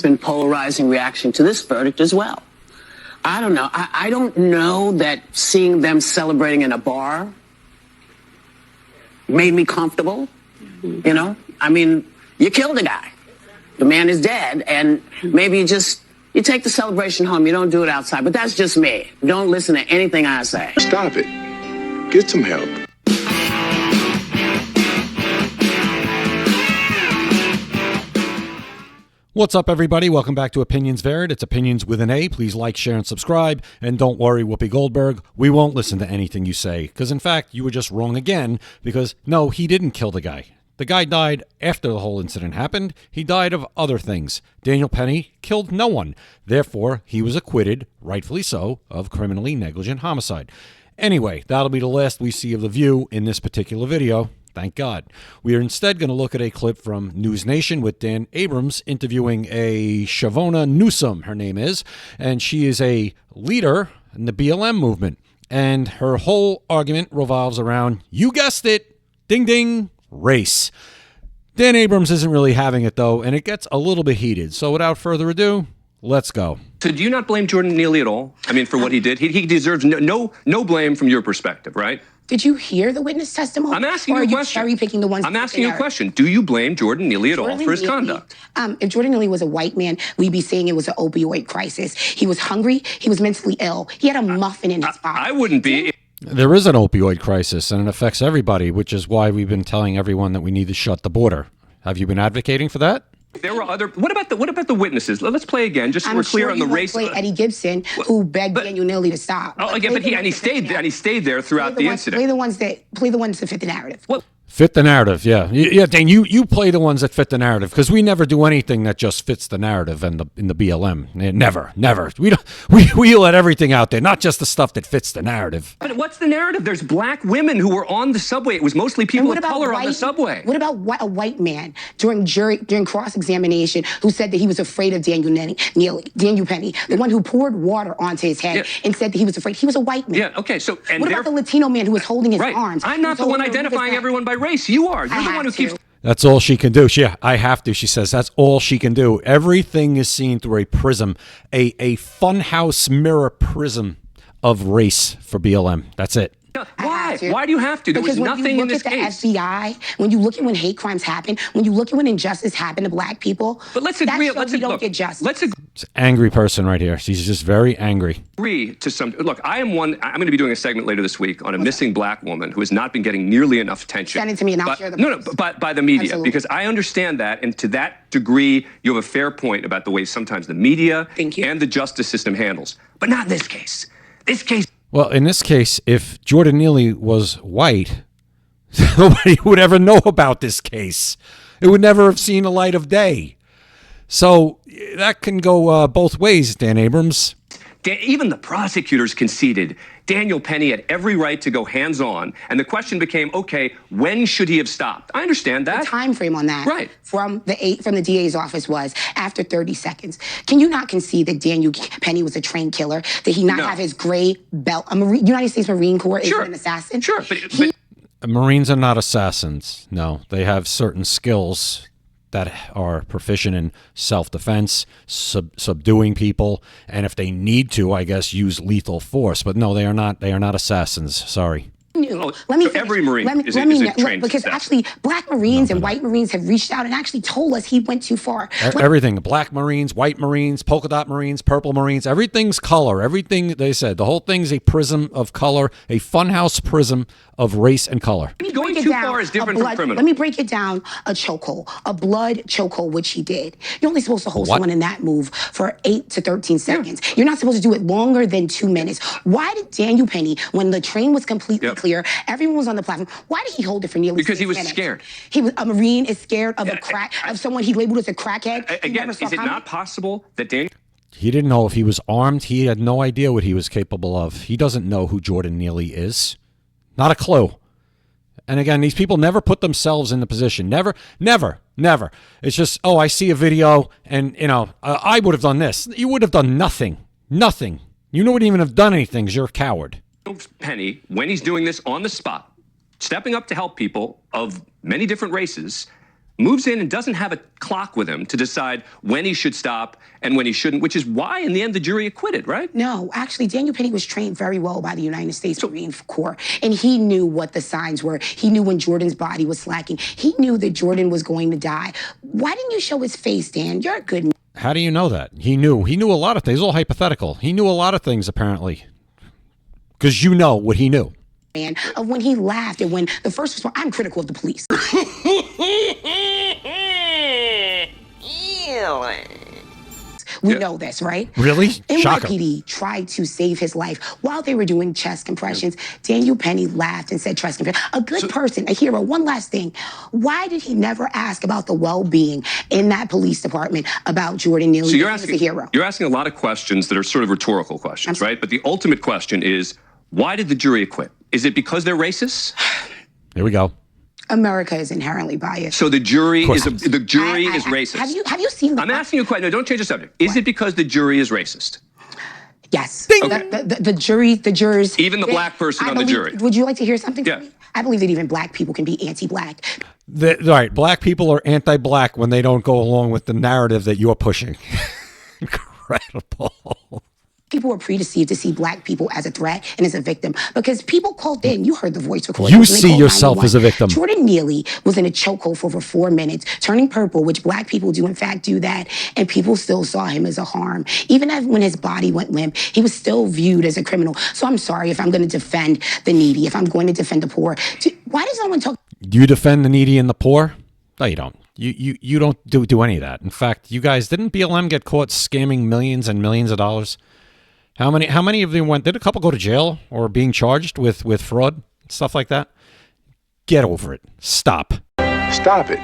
been polarizing reaction to this verdict as well. I don't know. I don't know that seeing them celebrating in a bar made me comfortable. You know, I mean, you killed a guy. The man is dead, and maybe you take the celebration home. You don't do it outside. But that's just me. Don't listen to anything I say. Stop it. Get some help. What's up, everybody? Welcome back to Opinions Vary. It's Opinions with an A. Please like, share, and subscribe. And don't worry, Whoopi Goldberg, we won't listen to anything you say. Because, in fact, you were just wrong again. Because, no, he didn't kill the guy. The guy died after the whole incident happened. He died of other things. Daniel Penny killed no one. Therefore, he was acquitted, rightfully so, of criminally negligent homicide. Anyway, that'll be the last we see of The View in this particular video. Thank God. We are instead going to look at a clip from News Nation with Dan Abrams interviewing a Chivona Newsome, her name is, and she is a leader in the BLM movement. And her whole argument revolves around, you guessed it, ding ding, race. Dan Abrams isn't really having it, though, and it gets a little bit heated. So without further ado, let's go. So do you not blame Jordan Neely at all? I mean, for what he did? He deserves no blame from your perspective, right? Did you hear the witness testimony? I'm asking you a question. Or are you cherry-picking the ones? I'm asking you a question. Do you blame Jordan Neely at all for his conduct? If Jordan Neely was a white man, we'd be saying it was an opioid crisis. He was hungry. He was mentally ill. He had a muffin in his pocket. I wouldn't be. There is an opioid crisis, and it affects everybody, which is why we've been telling everyone that we need to shut the border. Have you been advocating for that? There were other. What about the witnesses? Let's play again, just so we're clear on the race. Play Eddie Gibson, who begged Daniel Neely to stop. Oh, again, but he stayed there throughout the incident. Play the ones that fit the narrative. What? Fit the narrative, yeah. Yeah, Dan, you play the ones that fit the narrative, because we never do anything that just fits the narrative in the BLM. Never. We let everything out there, not just the stuff that fits the narrative. But what's the narrative? There's black women who were on the subway. It was mostly people of color on the subway. What about a white man during cross-examination who said that he was afraid of Daniel Penny, the one who poured water onto his head and said that he was afraid? He was a white man. Yeah, okay, so... And what about the Latino man who was holding his arms? I'm not the one identifying everyone by race. You are. You're the one who keeps... That's all she can do. Yeah, I have to. She says that's all she can do. Everything is seen through a prism, a funhouse mirror prism of race for BLM. That's it. Why? Why do you have to? There was nothing in this case. When you look at the FBI, when you look at when hate crimes happen, when you look at when injustice happened to black people, but let's agree. Let's don't get justice. Let's agree. It's an angry person right here. She's just very angry. Agree to some. Look, I'm going to be doing a segment later this week on a missing black woman who has not been getting nearly enough attention. Send it to me and I'll share the post. By the media. Absolutely. Because I understand that, and to that degree, you have a fair point about the way sometimes the media and the justice system handles. But not in this case. Well, in this case, if Jordan Neely was white, nobody would ever know about this case. It would never have seen the light of day. So that can go both ways, Dan Abrams. Even the prosecutors conceded Daniel Penny had every right to go hands-on, and the question became, okay, when should he have stopped? I understand that. The time frame on that from the DA's office was after 30 seconds. Can you not concede that Daniel Penny was a trained killer, that he not have his gray belt? United States Marine Corps is an assassin? Sure, but Marines are not assassins. No, they have certain skills that are proficient in self-defense, subduing people, and if they need to, I guess, use lethal force. But no, they are not assassins. Sorry. Every Marine is a trained because assassin. actually, black Marines and white Marines have reached out and actually told us he went too far. Everything, black Marines, white Marines, polka dot Marines, purple Marines, everything's color. Everything, they said, the whole thing's a prism of color, a funhouse prism of race and color. Going too far is different from criminal. Let me break it down, a chokehold, a blood chokehold, which he did. You're only supposed to hold someone in that move for 8 to 13 seconds. You're not supposed to do it longer than 2 minutes. Why did Daniel Penny, when the train was completely clear, everyone was on the platform, why did he hold it for nearly 6 minutes? Because he was scared. A Marine is scared of of someone he labeled as a crackhead. Again, is it not possible that Daniel... He didn't know if he was armed. He had no idea what he was capable of. He doesn't know who Jordan Neely is. Not a clue. And again, these people never put themselves in the position. Never. It's just, I see a video and, I would have done this. You would have done nothing. Nothing. You wouldn't even have done anything because you're a coward. Penny, when he's doing this on the spot, stepping up to help people of many different races, moves in and doesn't have a clock with him to decide when he should stop and when he shouldn't, which is why, in the end, the jury acquitted, right? No, actually, Daniel Penny was trained very well by the United States Marine Corps, and he knew what the signs were. He knew when Jordan's body was slacking. He knew that Jordan was going to die. Why didn't you show his face, Dan? You're a good man. How do you know that? He knew. He knew a lot of things. It's all hypothetical. He knew a lot of things, apparently. Because you know what he knew. Man, of when he laughed and when the first response, I'm critical of the police. We know this, right? Really? Shocker. NYPD tried to save his life while they were doing chest compressions. Daniel Penny laughed and said chest compressions. A good person, a hero. One last thing. Why did he never ask about the well-being in that police department about Jordan Neely? So you're asking, a hero. You're asking a lot of questions that are sort of rhetorical questions, right? But the ultimate question is, why did the jury acquit? Is it because they're racist? Here we go. America is inherently biased. So the jury is racist. Have you seen? I'm asking you a question. No, don't change the subject. Is it because the jury is racist? Yes. Okay. The jurors. Even the black person on the jury. Would you like to hear something Yeah. from me? I believe that even black people can be anti-black. Right. Black people are anti-black when they don't go along with the narrative that you're pushing. Incredible. People were pre-deceived to see black people as a threat and as a victim because people called in. You heard the voice recording. You see yourself as a victim. Jordan Neely was in a chokehold for over 4 minutes, turning purple, which black people do in fact do that, and people still saw him as a harm. Even when his body went limp, he was still viewed as a criminal. So I'm sorry if I'm going to defend the needy, if I'm going to defend the poor. Why does no one talk? Do you defend the needy and the poor? No, you don't. You don't do any of that. In fact, you guys, didn't BLM get caught scamming millions and millions of dollars? How many of them went? Did a couple go to jail or being charged with fraud, stuff like that? Get over it. Stop. Stop it.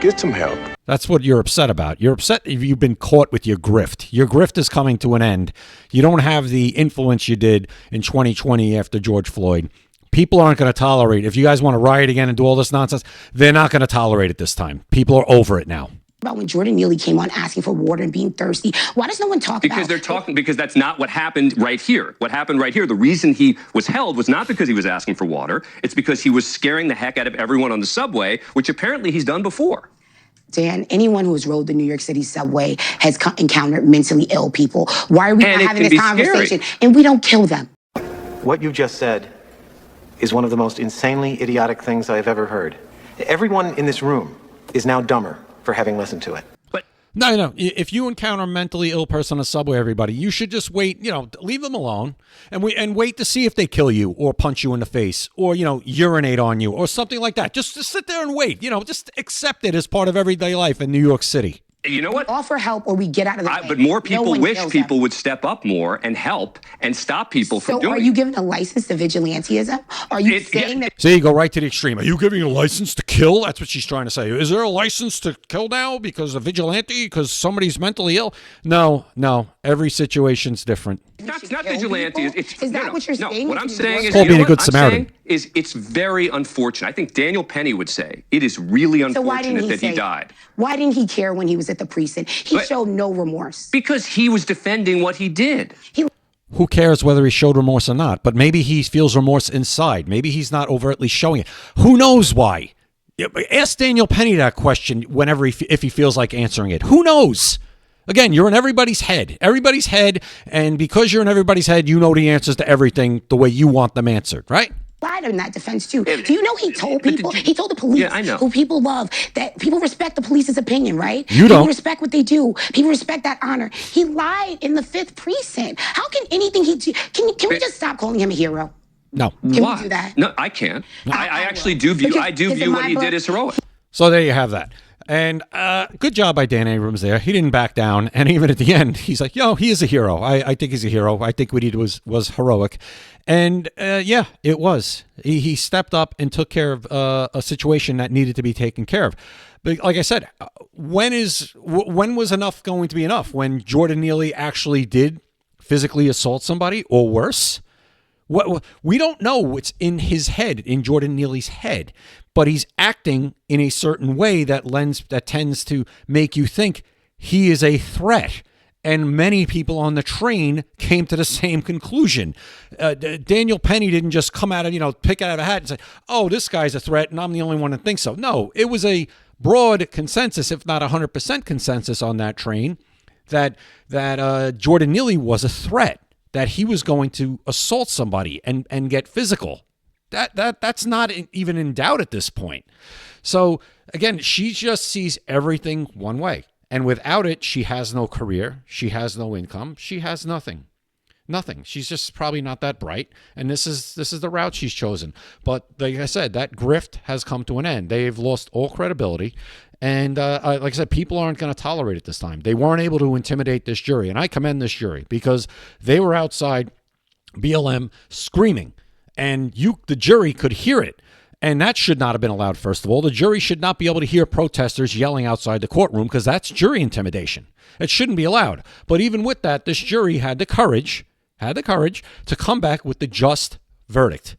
Get some help. That's what you're upset about. You're upset if you've been caught with your grift. Your grift is coming to an end. You don't have the influence you did in 2020 after George Floyd. People aren't going to tolerate it. If you guys want to riot again and do all this nonsense, they're not going to tolerate it this time. People are over it now. About when Jordan Neely came on asking for water and being thirsty. Why does no one talk about? Because that's not what happened right here. What happened right here, the reason he was held was not because he was asking for water. It's because he was scaring the heck out of everyone on the subway, which apparently he's done before. Dan, anyone who has rode the New York City subway has encountered mentally ill people. Why are we not having this conversation? And we don't kill them. What you just said is one of the most insanely idiotic things I have ever heard. Everyone in this room is now dumber for having listened to it. But No. If you encounter a mentally ill person on a subway, everybody, you should just wait, leave them alone and wait to see if they kill you or punch you in the face or, urinate on you or something like that. Just sit there and wait, just accept it as part of everyday life in New York City. You know what? Offer help or we get out of the way. But more people wish people would step up more and help and stop people from doing it. So are you giving a license to vigilantism? Are you saying that? See, you go right to the extreme. Are you giving a license to kill? That's what she's trying to say. Is there a license to kill now because of vigilante, because somebody's mentally ill? No. Every situation's different. It's not vigilante. Is that what you're saying? What I'm saying is, called being a good Samaritan. It's very unfortunate. I think Daniel Penny would say it is really unfortunate that he died. Why didn't he care when he was at the precinct? He showed no remorse. Because he was defending what he did. Who cares whether he showed remorse or not? But maybe he feels remorse inside. Maybe he's not overtly showing it. Who knows why? Ask Daniel Penny that question if he feels like answering it. Who knows? Again, you're in everybody's head. And because you're in everybody's head, you know the answers to everything the way you want them answered, right? Lied in that defense too. Do you know he told people? He told the police, who people love, that people respect the police's opinion, right? You don't. People respect what they do. People respect that honor. He lied in the 5th precinct. How can anything he do? Can we just stop calling him a hero? No. Can we do that? No, I can't. I actually do view what he did as heroic. So there you have that. And good job by Dan Abrams there. He didn't back down. And even at the end, he's like, he is a hero. I think he's a hero. I think what he did was heroic. And it was. He stepped up and took care of a situation that needed to be taken care of. But like I said, when was enough going to be enough? When Jordan Neely actually did physically assault somebody or worse? We don't know what's in his head, in Jordan Neely's head, but he's acting in a certain way that tends to make you think he is a threat. And many people on the train came to the same conclusion. Daniel Penny didn't just come out of, pick out of a hat and say, oh, this guy's a threat and I'm the only one that thinks so. No, it was a broad consensus, if not 100% consensus on that train, that Jordan Neely was a threat, that he was going to assault somebody and get physical. That's not even in doubt at this point. So again, she just sees everything one way. And without it, she has no career. She has no income. She has nothing. Nothing. She's just probably not that bright. And this is the route she's chosen. But like I said, that grift has come to an end. They've lost all credibility. And like I said, people aren't going to tolerate it this time. They weren't able to intimidate this jury. And I commend this jury because they were outside BLM screaming. And the jury could hear it. And that should not have been allowed, first of all. The jury should not be able to hear protesters yelling outside the courtroom because that's jury intimidation. It shouldn't be allowed. But even with that, this jury had the courage to come back with the just verdict.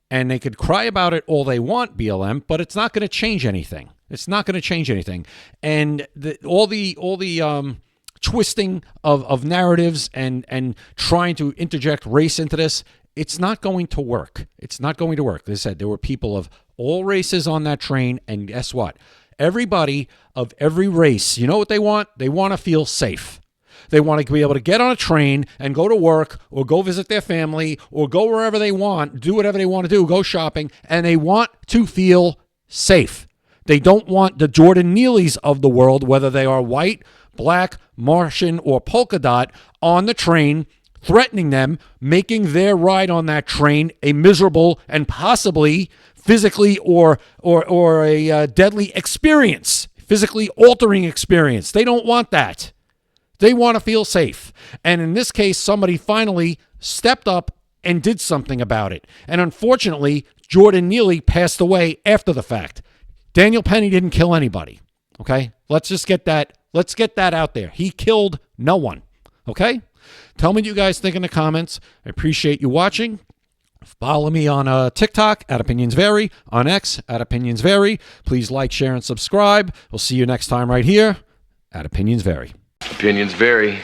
And they could cry about it all they want, BLM, but it's not going to change anything. It's not going to change anything. And all the twisting of narratives and trying to interject race into this, it's not going to work. It's not going to work. They said there were people of all races on that train, and guess what? Everybody of every race, you know what they want? They want to feel safe. They want to be able to get on a train and go to work or go visit their family or go wherever they want, do whatever they want to do, go shopping, and they want to feel safe. They don't want the Jordan Neelys of the world, whether they are white, black, Martian, or polka dot, on the train, threatening them, making their ride on that train a miserable and possibly physically or a deadly experience, physically altering experience. They don't want that. They want to feel safe. And in this case, somebody finally stepped up and did something about it. And unfortunately, Jordan Neely passed away after the fact. Daniel Penny didn't kill anybody. Okay? Let's get that out there. He killed no one. Okay? Tell me what you guys think in the comments. I appreciate you watching. Follow me on TikTok at Apinions Vary, on X at Apinions Vary. Please like, share, and subscribe. We'll see you next time right here at Apinions Vary. Opinions vary.